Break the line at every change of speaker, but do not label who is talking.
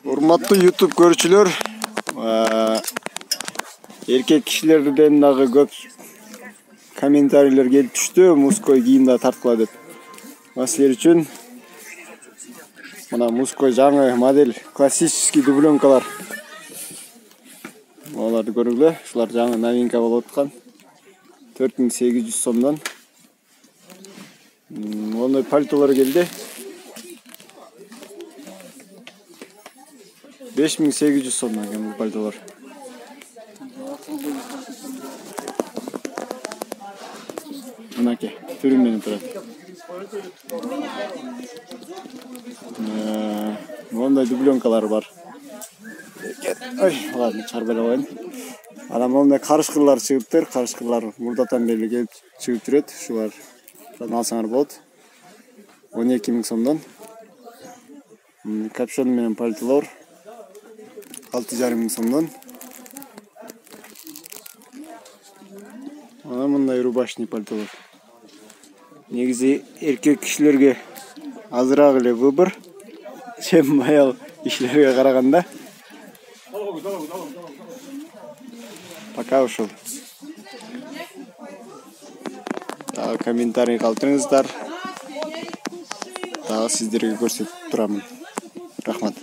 Урматтуу YouTube көрүүчүлөр, эркек кишилерден дагы көп комментарийлер келип түштү. Мужской кийим да тарткыла деп. Силер үчүн мына мужской жаңы модель классический дубленкалар. Оларды көргүлө. Ушулар жаңы новинка болуп аткан. 4800 сомдон. Ондай пальтолор келди. 5800 сомдон экен бул пальтолор. Мынаке, түрү менен турат. Мондай дубленкалар бар. Ой, ладно, чарбай коеюн. Анан мондай карышкырлар чыгыптыр. Карышкырлар мурдатан бери келип чыгып жүрөт. Ушулардан алсаңар болот. 12000 сомдон. Капюшон менен пальтолор 6500 сомдон. Анан мындай рубашный пальтолор. Негизи эркек кишилерге азыраак эле выбор, чем аял кишилерге караганда. Пока ушул. Комментарий калтырыңыздар. Дагы сиздерге көрсөтүп турамын. Рахмат.